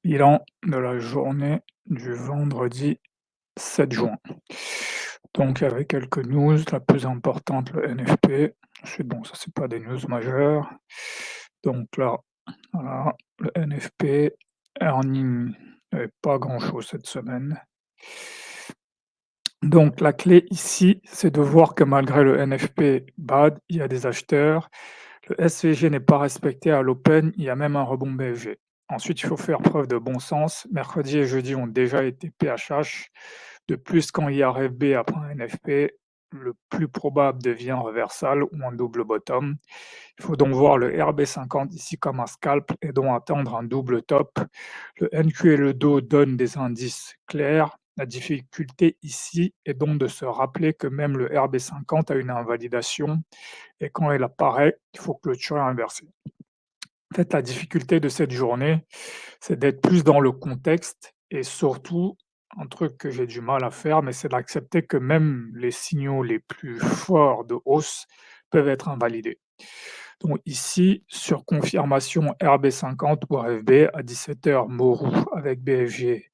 Bilan de la journée du vendredi 7 juin. Donc il y avait quelques news, la plus importante, le NFP. Ensuite, bon, ça c'est pas des news majeures. Donc là, voilà, le NFP, earning, il y avait pas grand-chose cette semaine. Donc la clé ici, c'est de voir que malgré le NFP bad, il y a des acheteurs. Le SVG n'est pas respecté à l'open, il y a même un rebond BFG. Ensuite, il faut faire preuve de bon sens. Mercredi et jeudi ont déjà été PHH. De plus, quand il y a RFB après un NFP, le plus probable devient reversal ou un double bottom. Il faut donc voir le RB50 ici comme un scalp et donc attendre un double top. Le NQ et le dos donnent des indices clairs. La difficulté ici est donc de se rappeler que même le RB50 a une invalidation et quand elle apparaît, il faut clôturer inversé. En fait, la difficulté de cette journée, c'est d'être plus dans le contexte et surtout, un truc que j'ai du mal à faire, mais c'est d'accepter que même les signaux les plus forts de hausse peuvent être invalidés. Donc ici, sur confirmation RB50 ou RFB à 17 h Morou avec BFG,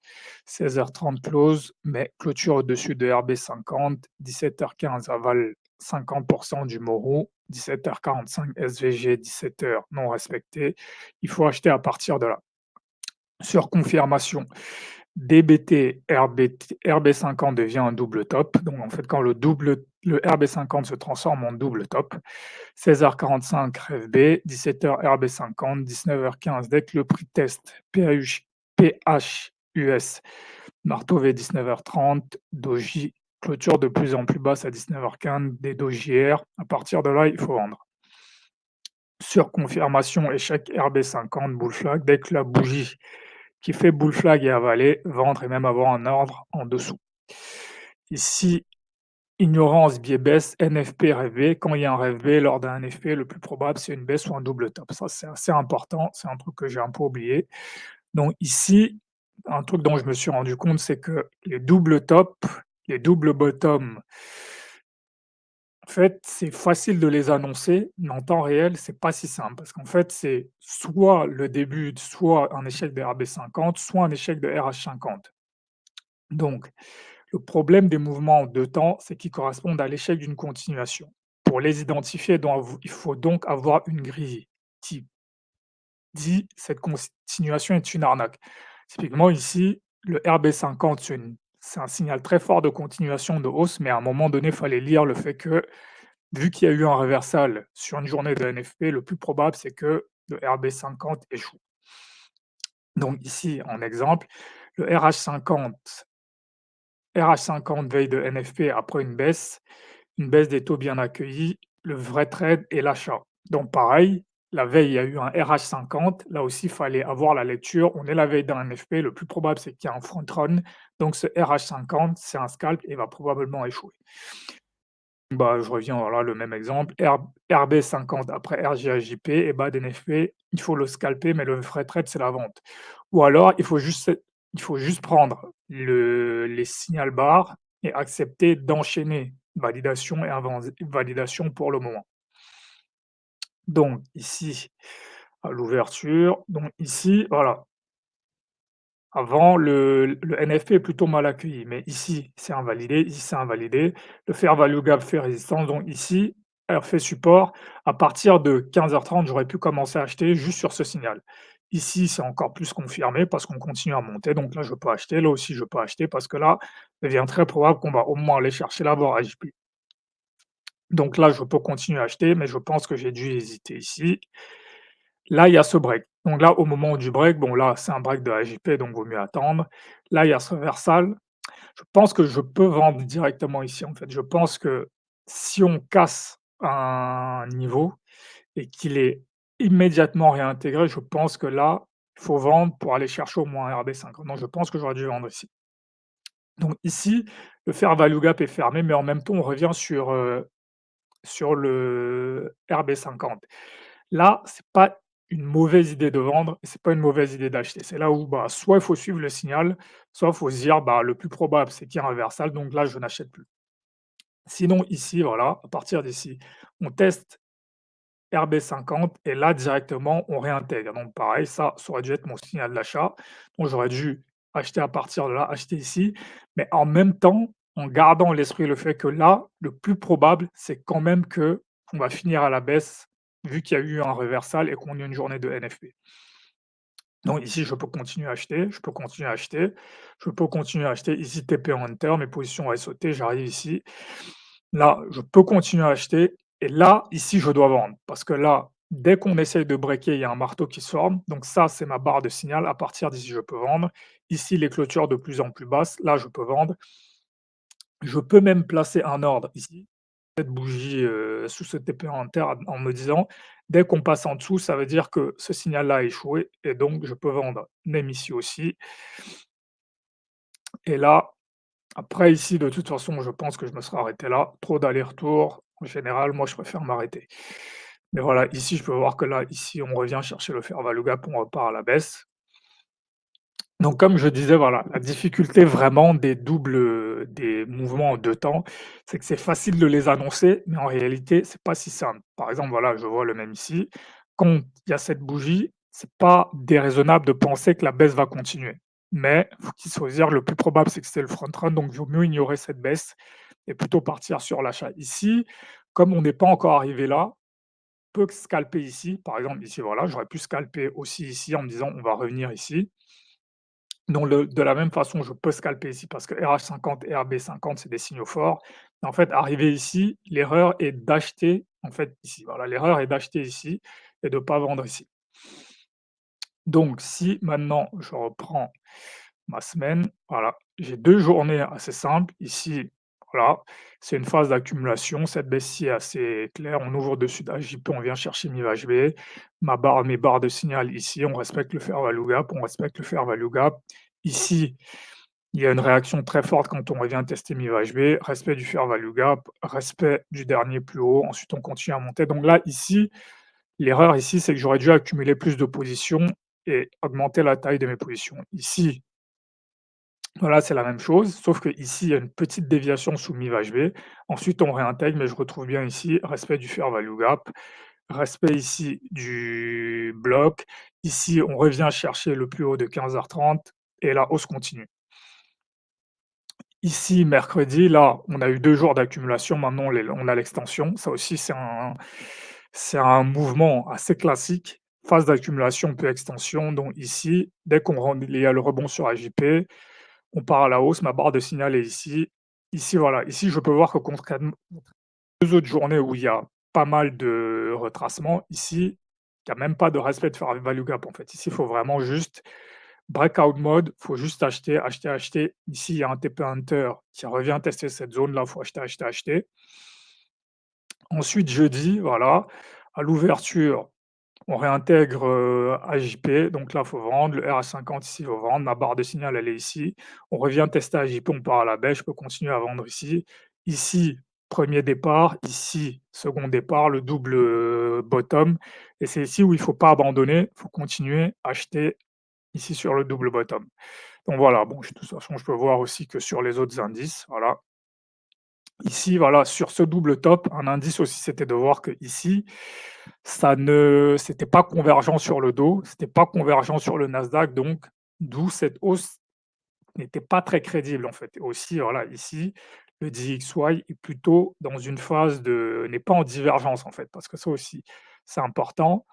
16 h 30 close, mais clôture au-dessus de RB50, 17 h 15 aval 50% du Morou, 17 h 45 SVG, 17 h non respecté. Il faut acheter à partir de là. Sur confirmation, DBT, RB50 devient un double top. Donc en fait, quand le RB50 se transforme en double top, 16 h 45 RFB, 17 h RB50, 19 h 15 dès que le prix test PHUS, marteau V 19 h 30, Doji clôture de plus en plus basse à 19 h 15, des Doji R. À partir de là, il faut vendre. Sur confirmation, échec RB50, bull flag, dès que la bougie qui fait bull flag est avalée, vendre et même avoir un ordre en dessous. Ici, ignorance, biais baisse, NFP, rêvé. Quand il y a un rêvé lors d'un NFP, le plus probable, c'est une baisse ou un double top. Ça, c'est assez important. C'est un truc que j'ai un peu oublié. Donc ici, un truc dont je me suis rendu compte, c'est que les doubles tops, les doubles bottoms, en fait, c'est facile de les annoncer, mais en temps réel, c'est pas si simple. Parce qu'en fait, c'est soit le début, soit un échec de RB50, soit un échec de RH50. Donc, le problème des mouvements en deux temps, c'est qu'ils correspondent à l'échec d'une continuation. Pour les identifier, il faut donc avoir une grille qui dit cette continuation est une arnaque. Typiquement ici, le RB50, c'est un signal très fort de continuation de hausse, mais à un moment donné, il fallait lire le fait que, vu qu'il y a eu un reversal sur une journée de NFP, le plus probable, c'est que le RB50 échoue. Donc ici, en exemple, le RH50 veille de NFP après une baisse des taux bien accueillis, le vrai trade est l'achat. Donc pareil, la veille, il y a eu un RH50, là aussi, il fallait avoir la lecture. On est la veille d'un NFP, le plus probable, c'est qu'il y a un front run. Donc ce RH50, c'est un scalp et va probablement échouer. Bah, je reviens, voilà, le même exemple, RB50 après RJHJP et bas d'NFP, il faut le scalper, mais le vrai trade, c'est la vente. Ou alors, il faut juste prendre les signal bars et accepter d'enchaîner validation et validation pour le moment. Donc ici, à l'ouverture, donc ici, voilà, avant, le NFP est plutôt mal accueilli, mais ici, c'est invalidé, ici, c'est invalidé. Le fair value gap fait résistance, donc ici, elle fait support. À partir de 15 h 30, j'aurais pu commencer à acheter juste sur ce signal. Ici, c'est encore plus confirmé parce qu'on continue à monter, donc là, je peux acheter. Là aussi, je peux acheter parce que là, il devient très probable qu'on va au moins aller chercher la barre HJP. Donc là, je peux continuer à acheter, mais je pense que j'ai dû hésiter ici. Là, il y a ce break. Donc là, au moment du break, bon là, c'est un break de AJP, donc vaut mieux attendre. Là, il y a ce reversal. Je pense que je peux vendre directement ici, en fait. Je pense que si on casse un niveau et qu'il est immédiatement réintégré, je pense que là, il faut vendre pour aller chercher au moins un RB50. Donc je pense que j'aurais dû vendre ici. Donc ici, le fair value gap est fermé, mais en même temps, on revient sur le RB50. Là, c'est pas une mauvaise idée de vendre et c'est pas une mauvaise idée d'acheter. C'est là où, bah, soit il faut suivre le signal, soit il faut se dire, bah, le plus probable, c'est qu'il y a un reversal, donc là, je n'achète plus. Sinon, ici, voilà, à partir d'ici, on teste RB50 et là directement on réintègre. Donc pareil, ça aurait dû être mon signal d'achat. Donc j'aurais dû acheter à partir de là, acheter ici, mais en même temps, en gardant à l'esprit le fait que là, le plus probable, c'est quand même que on va finir à la baisse, vu qu'il y a eu un reversal et qu'on a une journée de NFP. Donc ici, je peux continuer à acheter, je peux continuer à acheter, je peux continuer à acheter. Ici, TP Hunter, mes positions vont sauter, j'arrive ici. Là, je peux continuer à acheter et là, ici, je dois vendre parce que là, dès qu'on essaye de breaker, il y a un marteau qui se forme. Donc ça, c'est ma barre de signal. À partir d'ici, je peux vendre. Ici, les clôtures de plus en plus basses. Là, je peux vendre. Je peux même placer un ordre ici, cette bougie, sous ce TP Hunter en me disant: «Dès qu'on passe en dessous, ça veut dire que ce signal-là a échoué et donc je peux vendre». Même ici aussi et là, après ici, de toute façon, je pense que je me serais arrêté là. Trop d'aller-retour, en général, moi, je préfère m'arrêter. Mais voilà, ici, je peux voir que là, ici, on revient chercher le fair value gap, on repart à la baisse. Donc comme je disais, voilà, la difficulté vraiment des doubles, des mouvements en 2 temps, c'est que c'est facile de les annoncer, mais en réalité, c'est pas si simple. Par exemple, voilà, je vois le même ici, quand il y a cette bougie, c'est pas déraisonnable de penser que la baisse va continuer. Mais faut qu'il faut se dire le plus probable, c'est que c'est le front run, donc il vaut mieux ignorer cette baisse et plutôt partir sur l'achat. Ici, comme on n'est pas encore arrivé là, on peut scalper ici. Par exemple, ici, voilà, j'aurais pu scalper aussi ici en me disant: «On va revenir ici». Donc de la même façon, je peux scalper ici parce que RH50 et RB50, c'est des signaux forts. En fait, arrivé ici, l'erreur est d'acheter, en fait, ici. Voilà, l'erreur est d'acheter ici et de ne pas vendre ici. Donc si maintenant je reprends ma semaine, voilà, j'ai 2 journées assez simples. Ici, voilà, c'est une phase d'accumulation. Cette baisse-ci est assez claire. On ouvre au-dessus d'AJP, on vient chercher MIVHB. Mes barres de signal ici, on respecte le fair value gap, on respecte le fair value gap. Ici, il y a une réaction très forte quand on revient tester MIVHB, respect du fair value gap, respect du dernier plus haut, ensuite on continue à monter. Donc là, ici, l'erreur ici, c'est que j'aurais dû accumuler plus de positions et augmenter la taille de mes positions. Ici, voilà, c'est la même chose, sauf que ici, il y a une petite déviation sous MIVHB. Ensuite, on réintègre, mais je retrouve bien ici respect du fair value gap, respect ici du bloc. Ici, on revient chercher le plus haut de 15h30 et la hausse continue. Ici, mercredi, là, on a eu 2 jours d'accumulation, maintenant on a l'extension. Ça aussi, c'est un mouvement assez classique, phase d'accumulation puis extension. Donc ici, dès qu'on rentre il y a le rebond sur AJP, on part à la hausse, ma barre de signal est ici. Ici, voilà, ici, je peux voir que concrètement 2 autres journées où il y a pas mal de retracements, ici, il y a même pas de respect de fair value gap, en fait. Ici, il faut vraiment juste breakout mode, faut juste acheter, acheter, acheter. Ici, il y a un TP Hunter qui revient tester cette zone-là, il faut acheter, acheter, acheter. Ensuite, jeudi, voilà, à l'ouverture, on réintègre, AJP, donc là, il faut vendre. Le RH50 ici, il faut vendre. Ma barre de signal, elle est ici. On revient tester AJP, on part à la baisse, je peux continuer à vendre ici. Ici, premier départ, ici, second départ, le double, bottom et c'est ici où il ne faut pas abandonner, il faut continuer, acheter ici sur le double bottom. Donc voilà, bon, de toute façon, je peux voir aussi que sur les autres indices, voilà. Ici, voilà, sur ce double top, un indice aussi, c'était de voir que ici, ça ne c'était pas convergent sur le dos, c'était pas convergent sur le Nasdaq, donc d'où cette hausse n'était pas très crédible, en fait. Et aussi, voilà, ici, le DXY est plutôt dans une phase de n'est pas en divergence, en fait, parce que ça aussi, c'est important.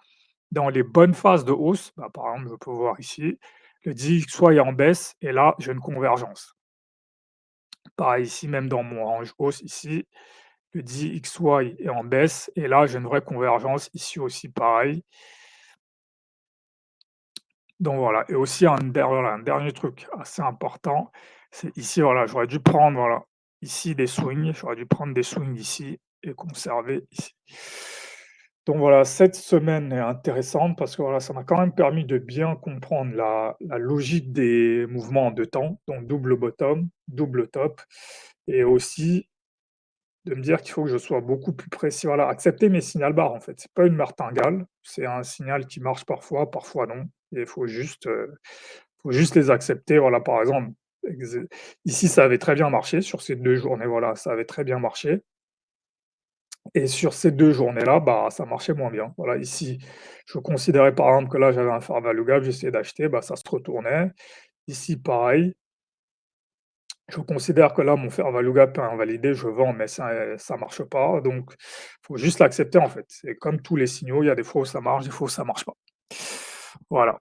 Dans les bonnes phases de hausse, bah, par exemple, je peux voir ici, le DXY est en baisse et là, j'ai une convergence. Pareil ici, même dans mon range hausse ici, le DXY est en baisse et là, j'ai une vraie convergence. Ici aussi, pareil. Donc voilà et aussi un dernier truc assez important, c'est ici, voilà, j'aurais dû prendre, voilà, ici des swings, j'aurais dû prendre des swings ici et conserver ici. Donc voilà, cette semaine est intéressante parce que voilà, ça m'a quand même permis de bien comprendre la logique des mouvements en 2 temps, donc double bottom, double top et aussi de me dire qu'il faut que je sois beaucoup plus précis, voilà, accepter mes signal bars, en fait. C'est pas une martingale, c'est un signal qui marche parfois, parfois non et il faut juste les accepter, voilà, par exemple, ex ici, ça avait très bien marché sur ces 2 journées, voilà, ça avait très bien marché et sur ces 2 journées-là, bah, ça marchait moins bien. Voilà, ici, je considérais par exemple que là, j'avais un fair value gap, j'essayais d'acheter, bah, ça se retournait. Ici, pareil, je considère que là, mon fair value gap est invalidé, je vends, mais ça marche pas, donc faut juste l'accepter, en fait. C'est comme tous les signaux, il y a des fois où ça marche, des fois où ça marche pas. Voilà.